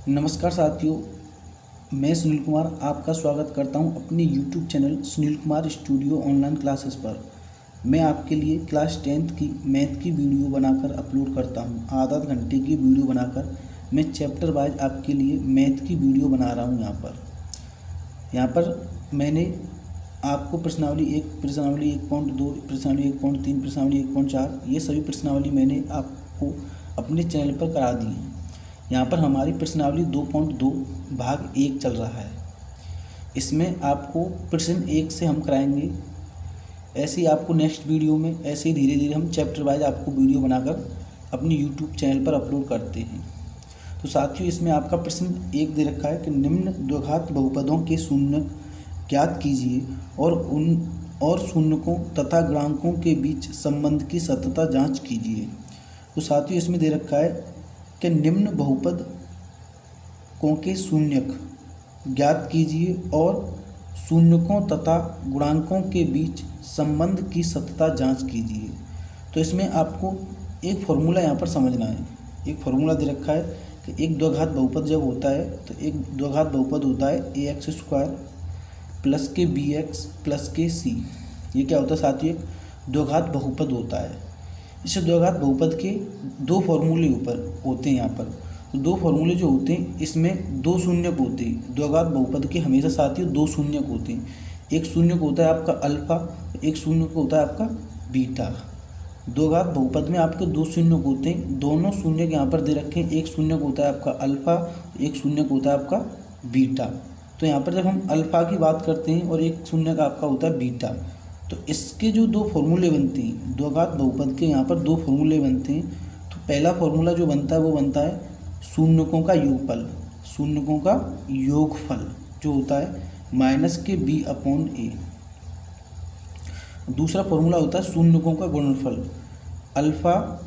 नमस्कार साथियों, मैं सुनील कुमार आपका स्वागत करता हूं अपने YouTube channel Sunil Kumar studio online classes पर। मैं आपके लिए क्लास 10th की मैथ की वीडियो बनाकर अपलोड करता हूं। आधा घंटे की वीडियो बनाकर मैं चैप्टर वाइज आपके लिए मैथ की वीडियो बना रहा हूं। यहाँ पर मैंने आपको प्रश्नावली 1, प्रश्नावली 1.2, प्रश्नावली 1.3, प्रश्नावली 1.4 ये सभी प्रश्नावली मैंने आपको अपने चैनल पर करा दी हैं। यहाँ पर हमारी प्रश्नावली 2.2 भाग 1 चल रहा है। इसमें आपको प्रश्न 1 से हम कराएंगे। ऐसे ही आपको नेक्स्ट वीडियो में ऐसे ही धीरे धीरे हम चैप्टर वाइज आपको वीडियो बनाकर अपने यूट्यूब चैनल पर अपलोड करते हैं। तो साथियों, इसमें आपका प्रश्न 1 दे रखा है कि निम्न द्विघात बहुपदों के शून्यक ज्ञात कीजिए और शून्यकों तथा गुणांकों के बीच संबंध की सत्यता जाँच कीजिए। तो साथियों, इसमें दे रखा है कि निम्न बहुपदों के शून्यक ज्ञात कीजिए और शून्यकों तथा गुणांकों के बीच संबंध की सत्यता जांच कीजिए। तो इसमें आपको एक फॉर्मूला यहाँ पर समझना है। एक फॉर्मूला दे रखा है कि एक द्विघात बहुपद जब होता है तो एक द्विघात बहुपद होता है ax² प्लस के bx प्लस के c। ये क्या होता है साथियों? एक द्विघात बहुपद होता है। इस द्विघात बहुपद के दो फॉर्मूले ऊपर होते हैं। यहाँ पर तो दो फॉर्मूले जो होते हैं, इसमें दो शून्यक होते हैं। द्विघात बहुपद के हमेशा साथियों दो शून्यक होते हैं। एक शून्यक होता है आपका अल्फा, एक शून्यक होता है आपका बीटा। द्विघात बहुपद में आपके दो शून्यक होते हैं। दोनों शून्यक यहाँ पर दे रखे हैं। एक शून्यक होता है आपका अल्फा, एक शून्यक होता है आपका बीटा। तो यहाँ पर जब हम अल्फा की बात करते हैं और एक शून्यक आपका होता है बीटा, तो इसके जो दो फॉर्मूले बनते हैं, द्विघात बहुपद के यहाँ पर दो फॉर्मूले बनते हैं। तो पहला फॉर्मूला जो बनता है वो बनता है शून्यकों का योगफल। शून्यकों का योगफल जो होता है माइनस के b/a। दूसरा फॉर्मूला होता है शून्यकों का गुणनफल, अल्फा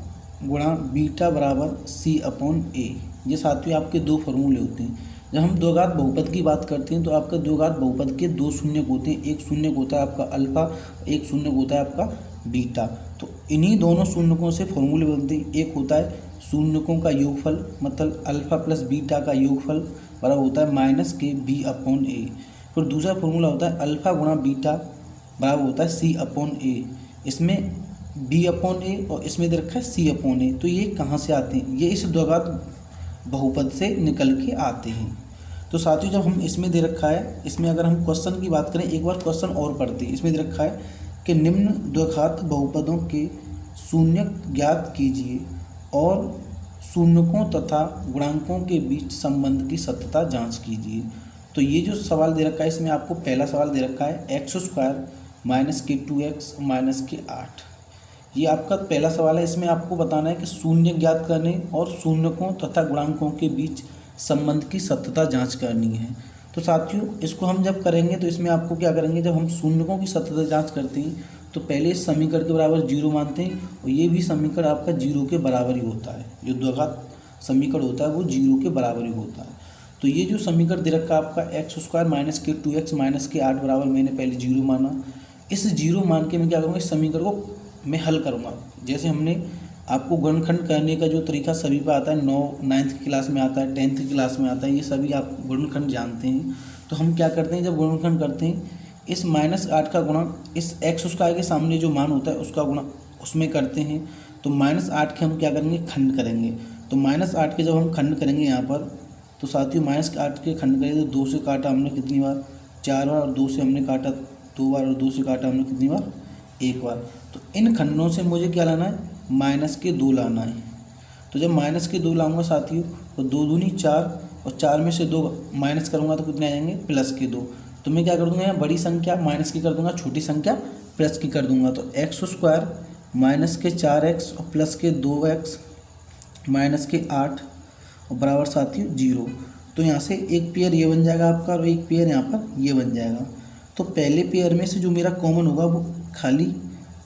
गुणा बीटा बराबर c/a। ये साथियों आपके दो फॉर्मूले होते हैं। जब हम द्विघात बहुपद की बात करते हैं तो आपका द्विघात बहुपद के दो शून्यक होते हैं। एक शून्यक होता है आपका अल्फा, एक शून्यक होता है आपका बीटा। तो इन्हीं दोनों शून्यकों से फॉर्मूले बनते हैं। एक होता है शून्यकों का योगफल, मतलब अल्फा प्लस बीटा का योगफल बराबर होता है माइनस के b/a। फिर दूसरा फॉर्मूला होता है अल्फा गुणा बीटा बराबर होता है c/a। इसमें b/a और इसमें दे रखा है c/a। तो ये कहाँ से आते हैं? ये इस द्विघात बहुपद से निकल के आते हैं। तो साथियों, जब हम इसमें दे रखा है, इसमें अगर हम क्वेश्चन की बात करें, एक बार क्वेश्चन और पढ़ते हैं। इसमें दे रखा है कि निम्न द्विघात बहुपदों के शून्यक ज्ञात कीजिए और शून्यकों तथा गुणांकों के बीच संबंध की सत्यता जांच कीजिए। तो ये जो सवाल दे रखा है, इसमें आपको पहला सवाल दे रखा है x² माइनस के 2x माइनस के 8। ये आपका पहला सवाल है। इसमें आपको बताना है कि शून्य ज्ञात करने और शून्यकों तथा गुणांकों के बीच संबंध की सत्यता जांच करनी है। तो साथियों, इसको हम जब करेंगे तो इसमें आपको क्या करेंगे, जब हम शून्यकों की सत्यता जांच करते हैं तो पहले इस समीकरण के बराबर 0 मानते हैं और ये भी समीकरण आपका 0 के बराबर ही होता है। जो द्विघात समीकरण होता है वो 0 के बराबर ही होता है। तो ये जो समीकरण दे रखा है आपका x² माइनस के 2x माइनस के 8 बराबर, मैंने पहले 0 माना। इस 0 मान के मैं क्या करूँगा, इस समीकरण को मैं हल करूँगा। जैसे हमने आपको गुणनखंड करने का जो तरीका सभी पे आता है, 9th की क्लास में आता है, 10th की क्लास में आता है, ये सभी आप गुणनखंड जानते हैं। तो हम क्या करते हैं, जब गुणनखंड करते हैं, इस -8 का गुणा इस x² के सामने जो मान होता है उसका गुणा उसमें करते हैं। तो -8 के हम क्या करेंगे, खंड करेंगे। तो -8 के जब हम खंड करेंगे यहाँ पर, तो साथियों -8 के खंड करेंगे तो 2 से काटा हमने कितनी बार, 4 बार, और 2 से हमने काटा 2 बार, और 2 से काटा हमने कितनी बार, 1 बार। तो इन खंडों से मुझे क्या लाना है, -2 लाना है। तो जब -2 लाऊंगा साथियों, तो 2 दूनी 4, और 4 में से 2 माइनस करूँगा तो कितने आ जाएंगे, +2। तो मैं क्या कर दूँगा, यहाँ बड़ी संख्या माइनस की कर दूँगा, छोटी संख्या प्लस की कर दूँगा। तो x² माइनस के 4x और प्लस के 2x माइनस के 8 और बराबर साथियों 0। तो यहाँ से एक पेयर ये बन जाएगा आपका और एक पेयर यहाँ पर ये बन जाएगा। तो पहले पेयर में से जो मेरा कॉमन होगा वो खाली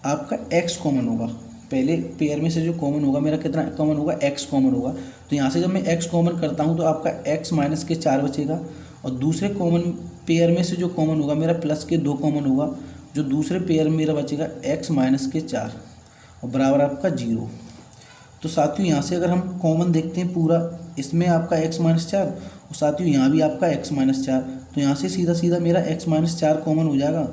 आपका x कॉमन होगा। पहले पेयर में से जो कॉमन होगा मेरा कितना कॉमन होगा, x कॉमन होगा। तो यहाँ से जब मैं x कॉमन करता हूँ तो आपका x माइनस के 4 बचेगा, और दूसरे कॉमन पेयर में से जो कॉमन होगा मेरा प्लस के 2 कॉमन होगा। जो दूसरे पेयर में मेरा बचेगा x माइनस के 4 और बराबर आपका 0। तो साथियों यहाँ से अगर हम कॉमन देखते हैं पूरा, इसमें आपका x-4 और साथियों यहाँ भी आपका x-4, तो यहाँ से सीधा सीधा मेरा x-4 कॉमन हो जाएगा।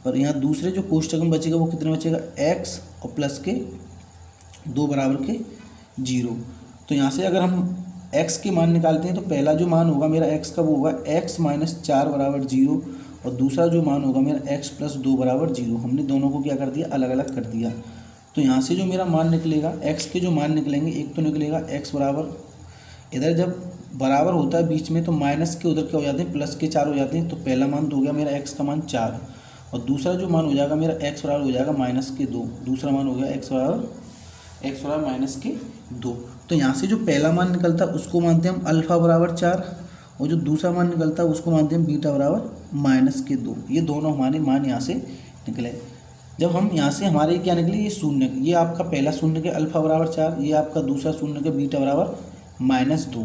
और यहाँ दूसरे जो कोष्टक में बचेगा वो कितना बचेगा, x और प्लस के 2 बराबर के 0। तो यहाँ से अगर हम x के मान निकालते हैं तो पहला जो मान होगा मेरा x का वो होगा x-4 बराबर 0, और दूसरा जो मान होगा मेरा x प्लस 2 बराबर 0। हमने दोनों को क्या कर दिया, अलग अलग कर दिया। तो यहाँ से जो मेरा मान निकलेगा, x के जो मान निकलेंगे, एक तो निकलेगा x बराबर, इधर जब बराबर होता है बीच में तो माइनस के उधर क्या हो जाते हैं, प्लस के 4 हो जाते हैं। तो पहला मान तो हो गया मेरा x का मान 4, और दूसरा जो मान हो जाएगा मेरा x बराबर हो जाएगा माइनस के 2। दूसरा मान हो गया x बराबर माइनस के 2। तो यहाँ से जो पहला मान निकलता है उसको मानते हैं हम अल्फ़ा बराबर 4, और जो दूसरा मान निकलता है उसको मानते हैं बीटा बराबर माइनस के 2। ये दोनों हमारे मान यहाँ से निकले। जब हम यहाँ से हमारे क्या निकले, ये शून्य, ये आपका पहला शून्य के अल्फ़ा बराबर 4, ये आपका दूसरा शून्य के बीटा बराबर -2।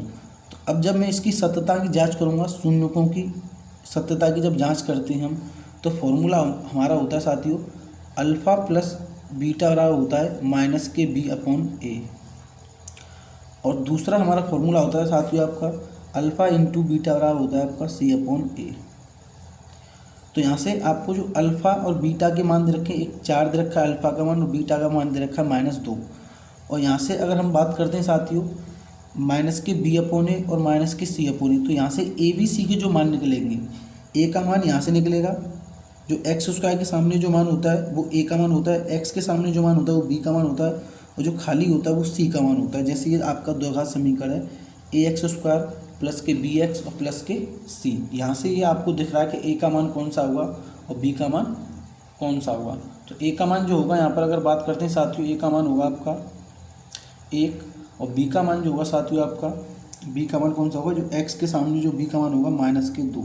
तो अब जब मैं इसकी सत्यता की जांच करूँगा, शून्यकों की सत्यता की जब जांच करते हैं हम, तो फॉर्मूला हमारा होता है साथियों अल्फ़ा प्लस बीटा बराबर होता है माइनस के b/a, और दूसरा हमारा फॉर्मूला होता है साथियों आपका अल्फ़ा इंटू बीटा बराबर होता है आपका c/a। तो यहाँ से आपको जो अल्फ़ा और बीटा के मान दे रखे हैं, एक 4 दे रखा है अल्फ़ा का मान, और बीटा का मान दे रखा है -2। और यहाँ से अगर हम बात करते हैं साथियों माइनस के b/a और माइनस के c/a, तो यहाँ से a b c के जो मान निकलेंगे, a का मान यहाँ से निकलेगा, जो x² के सामने जो मान होता है वो a का मान होता है, x के सामने जो मान होता है वो b का मान होता है, और जो खाली होता है वो c का मान होता है। जैसे ये आपका द्विघात समीकरण है ax² प्लस के bx और प्लस के c। यहाँ से ये आपको दिख रहा है कि a का मान कौन सा होगा और b का मान कौन सा होगा। तो a का मान जो होगा यहाँ पर अगर बात करते हैं साथियों, a का मान होगा आपका 1, और b का मान जो होगा साथियों आपका b का मान कौन सा होगा, जो x के सामने जो b का मान होगा -2,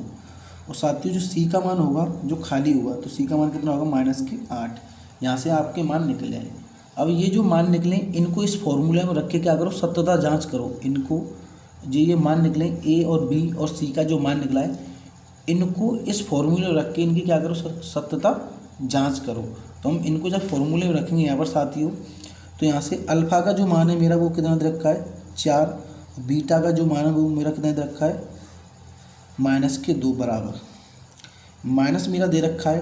और साथियों जो c का मान होगा जो खाली होगा, तो c का मान कितना होगा -8। यहाँ से आपके मान निकल आए। अब ये जो मान निकले इनको इस फॉर्मूले में रख के क्या करो, सत्यता जांच करो। इनको जो ये मान निकले a और b और c का जो मान निकला है, इनको इस फॉर्मूले में रख के इनकी क्या करो, सत्यता जांच करो। तो हम इनको जब फॉर्मूले में रखेंगे यहाँ पर साथियों, तो यहाँ से अल्फ़ा का जो मान है मेरा वो कितना दे रखा है 4, बीटा का जो मान है वो मेरा कितना दे रखा है -2 बराबर, माइनस मेरा दे रखा है,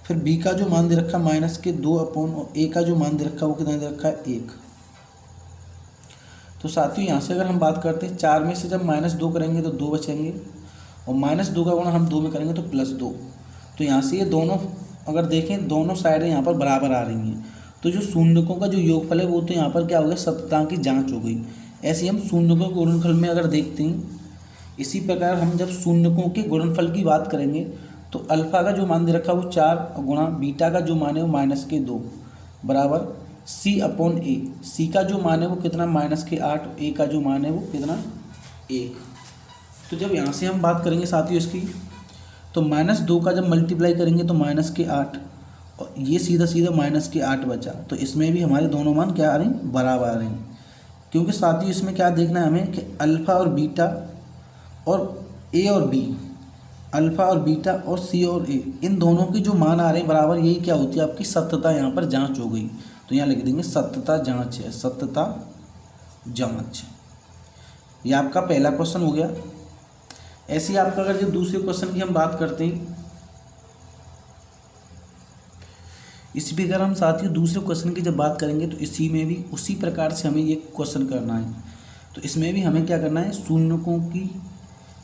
फिर b का जो मान दे रखा है -2 अपॉन, और a का जो मान दे रखा है वो कितना दे रखा है 1। तो साथियों यहाँ से अगर हम बात करते हैं 4 में से जब -2 करेंगे तो 2 बचेंगे, और -2 का गुणा हम 2 में करेंगे तो +2। तो यहाँ से ये दोनों अगर देखें दोनों साइडें यहाँ पर बराबर आ रही हैं, तो जो शून्यकों का जो योगफल है वो तो यहाँ पर क्या हो गया, सत्यता की जांच हो गई। ऐसे हम शून्यकों के गुणनफल में अगर देखते हैं, इसी प्रकार हम जब शून्यकों के गुणनफल की बात करेंगे तो अल्फ़ा का जो मान दे रखा है वो 4 गुणा बीटा का जो मान है वो -2 बराबर c/a। c का जो मान है वो कितना -8, a का जो मान है वो कितना 1। तो जब यहाँ से हम बात करेंगे साथियों इसकी, तो -2 का जब मल्टीप्लाई करेंगे तो -8, और ये सीधा सीधा -8 बचा। तो इसमें भी हमारे दोनों मान क्या आ रहे हैं, बराबर आ रहे हैं। क्योंकि साथियों इसमें क्या देखना है हमें कि अल्फ़ा और बीटा और a और b, अल्फ़ा और बीटा और c और a, इन दोनों के जो मान आ रहे हैं बराबर, यही क्या होती है आपकी सत्यता यहाँ पर जांच हो गई। तो यहाँ लिख देंगे सत्यता जांच है, सत्यता जांच। ये आपका पहला क्वेश्चन हो गया। ऐसे ही आपका अगर जो दूसरे क्वेश्चन की हम बात करते हैं, इसी प्रकार हम साथियों दूसरे क्वेश्चन की जब बात करेंगे तो इसी में भी उसी प्रकार से हमें ये क्वेश्चन करना है। तो इसमें भी हमें क्या करना है,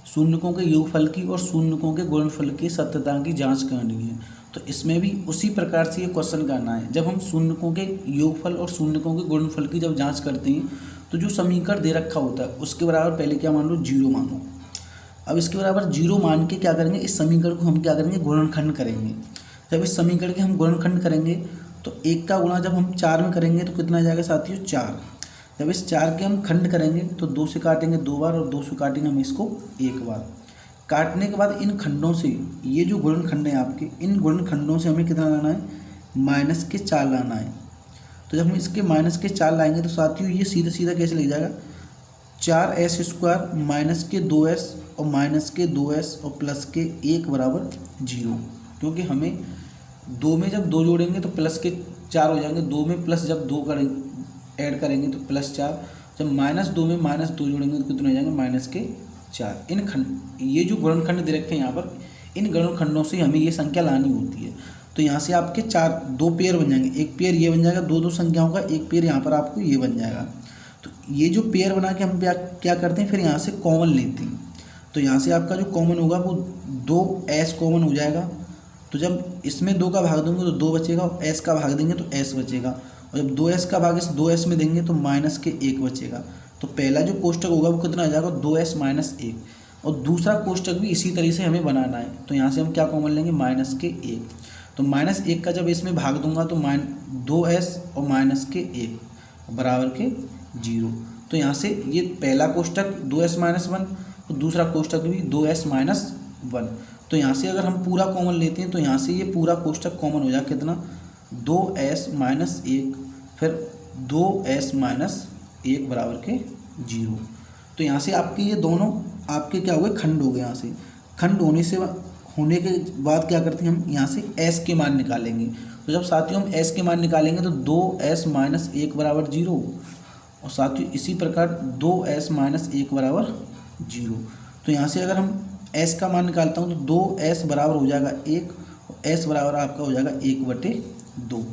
शून्यकों के योगफल की और शून्यकों के गुणनफल की सत्यता की जांच करनी है। तो इसमें भी उसी प्रकार से ये क्वेश्चन करना है। जब हम शून्यकों के योगफल और शून्यकों के गुणनफल की जब जांच करते हैं, तो जो समीकरण दे रखा होता है उसके बराबर पहले क्या मान लो, 0 मानो। अब इसके बराबर 0 मान के क्या करेंगे, इस समीकरण को हम क्या करेंगे, गुणनखंड करेंगे। जब इस समीकरण के हम गुणनखंड करेंगे तो 1 का गुणा जब हम 4 में करेंगे तो कितना आ जाएगा साथियों 4। जब इस 4 के हम खंड करेंगे तो 2 से काटेंगे 2 बार, और 2 से काटेंगे हम इसको 1 बार। काटने के बाद इन खंडों से, ये जो गुणनखंड है आपके, इन गुणनखंडों से हमें कितना लाना है, -4 लाना है। तो जब हम इसके -4 लाएंगे तो साथियों ये सीधा सीधा कैसे लिख जाएगा, 4s² माइनस के 2s और माइनस के 2s और प्लस के 1 बराबर 0। क्योंकि हमें 2 में जब 2 जोड़ेंगे तो प्लस के 4 हो जाएंगे, 2 में प्लस जब 2 करेंगे ऐड करेंगे तो +4। जब -2 में -2 जोड़ेंगे तो कितने हो जाएंगे -4। इन खंड ये जो गुणनखंड दे रखे हैं यहाँ पर, इन गुणनखंडों से हमें ये संख्या लानी होती है। तो यहाँ से आपके दो पेयर बन जाएंगे, एक पेयर ये बन जाएगा दो संख्याओं का, एक पेयर यहाँ पर आपको ये बन जाएगा। तो ये जो पेयर बना के हम क्या करते हैं, फिर यहाँ से कॉमन लेते हैं। तो यहाँ से आपका जो कॉमन होगा वो 2s कॉमन हो जाएगा। तो जब इसमें 2 का भाग देंगे तो 2 बचेगा, और s का भाग देंगे तो s बचेगा, और जब 2s का भाग इस 2s में देंगे तो -1 बचेगा। तो पहला जो कोष्टक होगा वो कितना आ जाएगा 2s - 1, और दूसरा कोष्टक भी इसी तरीके से हमें बनाना है। तो यहाँ से हम क्या कॉमन लेंगे -1। तो -1 का जब इसमें भाग दूंगा तो 2s और -1 बराबर के 0। तो यहाँ से ये पहला कोष्टक 2s - 1 और दूसरा कोष्टक भी 2s - 1। तो यहाँ से अगर हम पूरा कॉमन लेते हैं तो यहाँ से ये पूरा कोष्टक कॉमन हो जाएगा कितना 2s - 1, फिर 2s - 1 बराबर के 0। तो यहाँ से आपके ये दोनों आपके क्या हो गए, खंड हो गए। यहाँ से खंड होने के बाद क्या करते हैं, हम यहाँ से s के मान निकालेंगे। तो जब साथियों हम s के मान निकालेंगे तो 2s - 1 बराबर 0, और साथियों इसी प्रकार 2s - 1 बराबर 0। तो यहाँ से अगर हम s का मान निकालता हूँ तो 2s बराबर हो जाएगा 1, और s बराबर आपका हो जाएगा 1/2।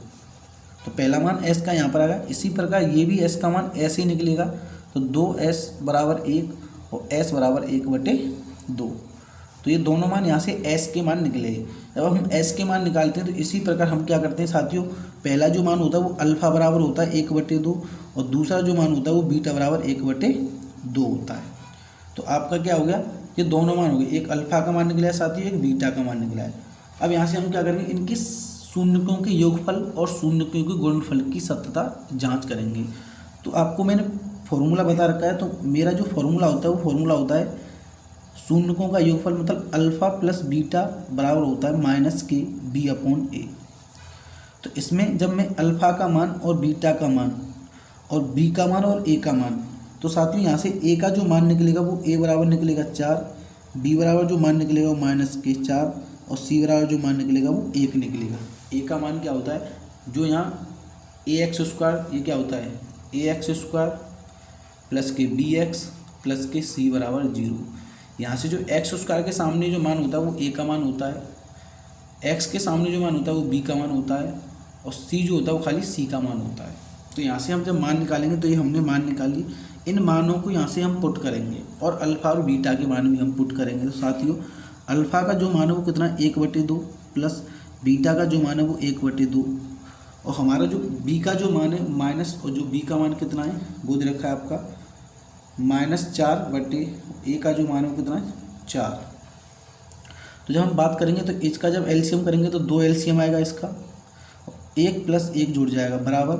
तो पहला मान s का यहाँ पर आएगा। इसी प्रकार ये भी s का मान ऐसे ही निकलेगा। तो 2s बराबर 1 और s बराबर 1/2। तो ये दोनों मान यहाँ से s के मान निकले। जब हम s के मान निकालते हैं तो इसी प्रकार हम क्या करते हैं साथियों, पहला जो मान होता है वो अल्फ़ा बराबर होता है 1/2, और दूसरा जो मान होता है वो बीटा बराबर 1/2 होता है। तो आपका क्या हो गया, ये दोनों मान हो गए, एक अल्फ़ा का मान निकला है साथियों, एक बीटा का मान निकला है। अब यहाँ से हम क्या करेंगे, इनकी शून्यकों के योगफल और शून्यकों के गुणनफल की सत्यता जाँच करेंगे। तो आपको मैंने फॉर्मूला बता रखा है। तो मेरा जो फॉर्मूला होता है वो फॉर्मूला होता है शून्यकों का योगफल मतलब अल्फ़ा प्लस बीटा बराबर होता है -kb/a। तो इसमें जब मैं अल्फ़ा का मान और बीटा का मान और बी का मान और ए का मान, तो साथियों यहाँ से ए का जो मान निकलेगा वो ए बराबर निकलेगा 4, बी बराबर जो मान निकलेगा वो -4, और सी बराबर जो मान निकलेगा वो 1 निकलेगा। ए का मान क्या होता है, जो यहाँ ax², ये क्या होता है ax² प्लस के bx प्लस के c बराबर 0। यहाँ से जो x² के सामने जो मान होता है वो a का मान होता है, x के सामने जो मान होता है वो b का मान होता है, और c जो होता है वो खाली c का मान होता है। तो यहाँ से हम जब मान निकालेंगे तो ये हमने मान निकाली, इन मानों को यहाँ से हम पुट करेंगे और अल्फ़ा और बीटा के मान भी हम पुट करेंगे। तो साथियों अल्फ़ा का जो मान है वो कितना 1/2 प्लस बीटा का जो मान है वो 1/2, और हमारा जो बी का जो मान है माइनस, और जो बी का मान कितना है वो दे रखा है आपका -4/a का जो मान है वो कितना है 4। तो जब हम बात करेंगे तो इसका जब एलसीएम करेंगे तो 2 एलसीएम आएगा इसका, 1 + 1 जुड़ जाएगा बराबर,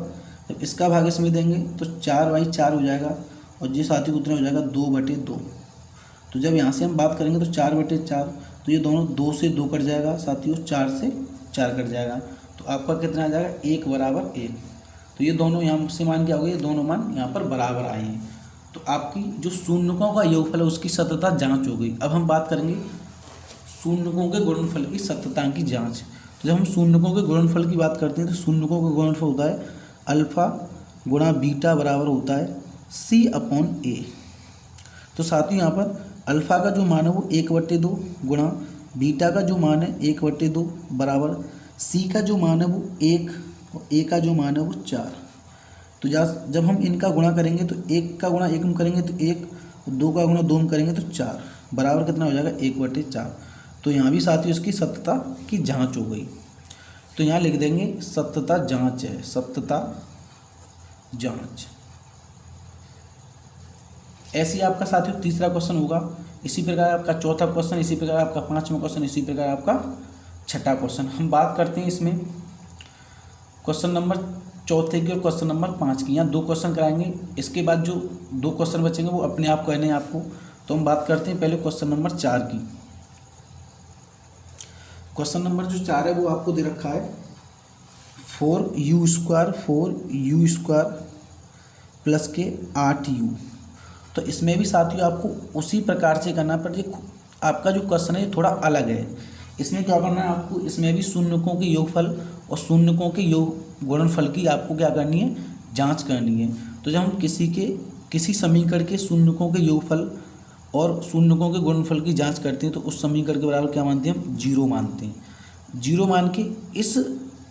जब इसका भाग इसमें देंगे तो 4/4 हो जाएगा, और ये साथियों उतना हो जाएगा 2/2। तो जब यहाँ से हम बात करेंगे तो 4/4, तो ये दोनों 2 से 2 कट जाएगा साथियों, 4 से 4 कट जाएगा, तो आपका कितना आ जाएगा 1 बराबर 1। तो ये दोनों यहाँ से मान क्या हो गए, ये दोनों मान यहाँ पर बराबर आए हैं। तो आपकी जो शून्यकों का योगफल है उसकी सत्यता जांच हो गई। अब हम बात करेंगे शून्यकों के गुणनफल की सत्यता की जांच। तो जब हम शून्यकों के गुणनफल की बात करते हैं तो शून्यकों का गुणनफल होता है अल्फ़ा गुणा बीटा बराबर होता है c/a। तो साथियों यहाँ पर अल्फ़ा का जो मान है वो 1/2 गुणा बीटा का जो मान है 1/2 बराबर c का जो मान है वो 1 और a का जो मान है वो 4। तो जब हम इनका गुणा करेंगे तो 1 का गुणा 1 में करेंगे तो 1, 2 का गुणा 2 में करेंगे तो 4 बराबर कितना हो जाएगा 1/4। तो यहाँ भी साथियों इसकी सत्यता की जांच हो गई। तो यहाँ लिख देंगे सत्यता जांच है, सत्यता जांच। ऐसे ही आपका साथियों तीसरा क्वेश्चन होगा, इसी प्रकार आपका चौथा क्वेश्चन, इसी प्रकार आपका पांचवा क्वेश्चन, इसी प्रकार आपका छठा क्वेश्चन। हम बात करते हैं इसमें क्वेश्चन नंबर चौथे की और क्वेश्चन नंबर 5 की। यहाँ 2 क्वेश्चन कराएंगे, इसके बाद जो 2 क्वेश्चन बचेंगे वो अपने आप कहने हैं आपको। तो हम बात करते हैं पहले क्वेश्चन नंबर 4 की। क्वेश्चन नंबर जो 4 है वो आपको दे रखा है 4u² प्लस के 8u। तो इसमें भी साथियों आपको उसी प्रकार से करना, पर ये आपका जो क्वेश्चन है थोड़ा अलग है। इसमें क्या करना है आपको, इसमें भी शून्यकों के योगफल और शून्यकों के योग गुणनफल की आपको क्या करनी है, जांच करनी है। तो जब हम किसी समीकरण के शून्यकों के योगफल और शून्यकों के गुणनफल की जांच करते हैं तो उस समीकरण के बराबर क्या मानते हैं, हम जीरो मानते हैं। जीरो मान के इस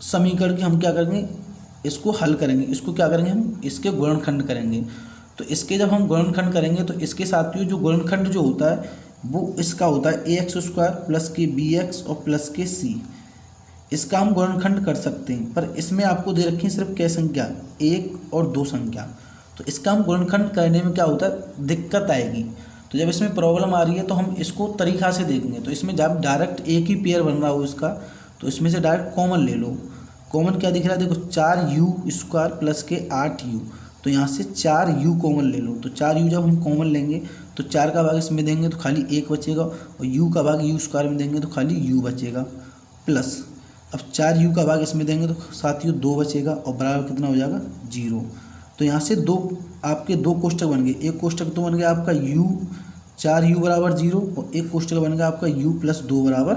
समीकरण की हम क्या करेंगे, इसको हल करेंगे, इसको क्या करेंगे, हम इसके गुणनखंड करेंगे। तो इसके जब हम गुणनखंड करेंगे तो इसके साथ ही जो गुणनखंड जो होता है वो इसका होता है ax² प्लस के bx और प्लस के c। इसका हम गुणनखंड कर सकते हैं, पर इसमें आपको दे रखी है सिर्फ क्या संख्या, 1 और 2 संख्या। तो इसका हम गुणनखंड करने में क्या होता है, दिक्कत आएगी। तो जब इसमें प्रॉब्लम आ रही है तो हम इसको तरीक़ा से देखेंगे। तो इसमें जब डायरेक्ट एक ही पेयर बन रहा हो इसका, तो इसमें से डायरेक्ट कॉमन ले लो। कॉमन क्या दिख रहा है, देखो 4u² प्लस के 8u। तो यहाँ से 4u कॉमन ले लो। तो 4u जब हम कॉमन लेंगे तो 4 का भाग इसमें देंगे तो खाली 1 बचेगा, और u का भाग u² में देंगे तो खाली u बचेगा, प्लस अब 4u का भाग इसमें देंगे तो साथियों 2 बचेगा, और बराबर कितना हो जाएगा, 0। तो यहाँ से आपके दो कोष्टक बन गए। एक कोष्टक तो बन गया आपका u 4u बराबर 0, और एक कोष्टक बन गया आपका u प्लस 2 बराबर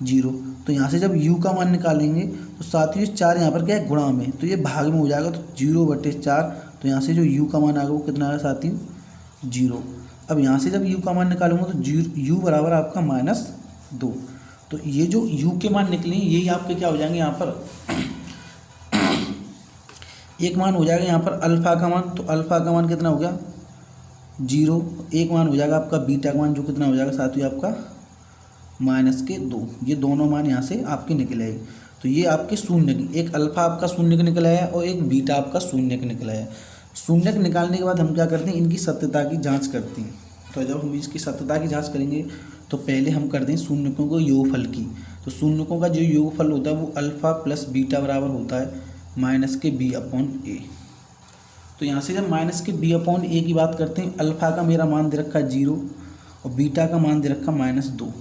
0। तो यहाँ से जब u का मान निकालेंगे तो साथियों 4 यहाँ पर क्या है, गुणा में, तो ये भाग में हो जाएगा, तो 0/4। तो यहाँ से जो u का मान आएगा वो कितना आएगा साथियों, 0। अब यहाँ से जब u का मान निकालूंगा तो u बराबर आपका -2। तो ये जो u के मान निकले यही आपके क्या हो जाएंगे, यहाँ पर एक मान हो जाएगा यहाँ पर अल्फ़ा का मान। तो अल्फ़ा का मान कितना हो गया, 0। एक मान हो जाएगा आपका बीटा का मान, जो कितना हो जाएगा साथियों आपका -2। ये दोनों मान यहाँ से आपके निकले आए। तो ये आपके शून्य की, एक अल्फ़ा आपका शून्य का निकला है और एक बीटा आपका शून्य का निकला है। शून्य निकालने के बाद हम क्या करते हैं, इनकी सत्यता की जांच करते हैं। तो जब हम इसकी सत्यता की जांच करेंगे तो पहले हम करते हैं शून्यकों को योगफल की। तो शून्यकों का जो योगफल होता है वो अल्फ़ा प्लस बीटा बराबर होता है -b/a। तो यहाँ से जब -b/a की बात करते हैं, अल्फ़ा का मेरा मान दे रखा है 0 और बीटा का मान दे रखा -2।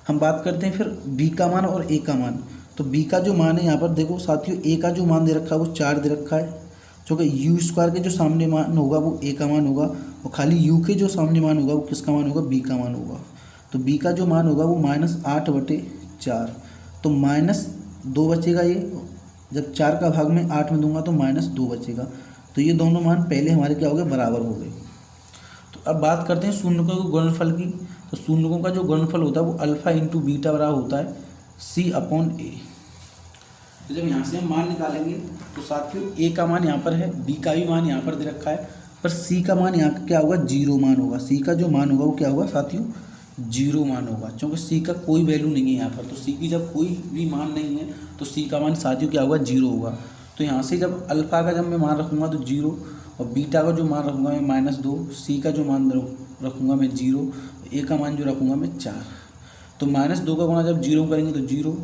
हम बात करते हैं फिर b का मान और a का मान। तो b का जो मान है यहाँ पर देखो साथियों, a का जो मान दे रखा है वो 4 दे रखा है, जो कि u² के जो सामने मान होगा वो a का मान होगा, और खाली u के जो सामने मान होगा वो किसका मान होगा, b का मान होगा। तो b का जो मान होगा वो -8/4। तो -2 बचेगा, ये जब 4 का भाग में 8 में दूंगा तो -2 बचेगा। तो ये दोनों मान पहले हमारे क्या हो गए, बराबर हो गए। तो अब बात करते हैं शून्यकों के गुणनफल की। तो शून्यकों का जो गुणनफल होता है वो अल्फ़ा इंटू बीटा बराबर होता है c/a। तो जब यहाँ से हम मान निकालेंगे तो साथियों a का मान यहाँ पर है, b का भी मान यहाँ पर दे रखा है, पर c का मान यहाँ क्या होगा, 0 मान होगा। c का जो मान होगा वो क्या होगा साथियों, 0 मान होगा, क्योंकि c का कोई वैल्यू नहीं है यहाँ पर। तो c की जब कोई भी मान नहीं है तो c का मान साथियों क्या होगा, 0 होगा। तो यहाँ से जब अल्फ़ा का जब मैं मान रखूँगा तो 0, और बीटा का जो मान रखूँगा मैं -2, c का जो मान रखूँगा मैं 0, a का मान जो रखूँगा मैं 4। तो -2 का गुणा जब 0 करेंगे तो 0,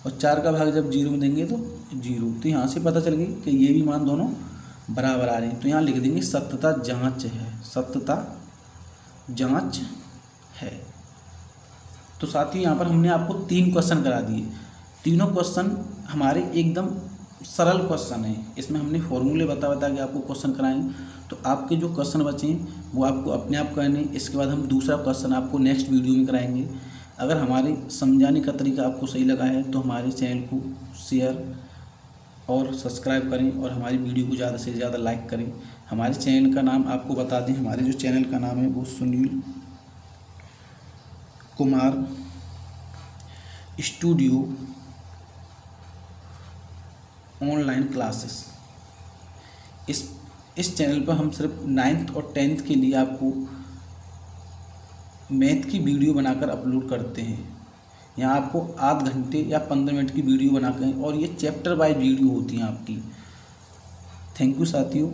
और 4 का भाग जब 0 में देंगे तो 0। तो यहाँ से पता चल गई कि ये भी मान दोनों बराबर आ रहे हैं। तो यहाँ लिख देंगे सत्यता जाँच है, सत्यता जाँच है। तो साथ ही यहाँ पर हमने आपको 3 क्वेश्चन करा दिए। तीनों क्वेश्चन हमारे एकदम सरल क्वेश्चन है। इसमें हमने फॉर्मूले बता के आपको क्वेश्चन कराएंगे। तो आपके जो क्वेश्चन बचे वो आपको अपने आप करने। इसके बाद हम दूसरा क्वेश्चन आपको नेक्स्ट वीडियो में कराएंगे। अगर हमारे समझाने का तरीका आपको सही लगा है तो हमारे चैनल को शेयर और सब्सक्राइब करें, और हमारी वीडियो को ज़्यादा से ज़्यादा लाइक करें। हमारे चैनल का नाम आपको बता दें, हमारे जो चैनल का नाम है वो Sunil Kumar studio online classes. इस चैनल पर हम सिर्फ 9th और 10th के लिए आपको मैथ की वीडियो बनाकर अपलोड करते हैं। यहाँ आपको आध घंटे या 15 मिनट की वीडियो बनाकर, और ये चैप्टर वाइज वीडियो होती हैं आपकी। थैंक यू साथियों।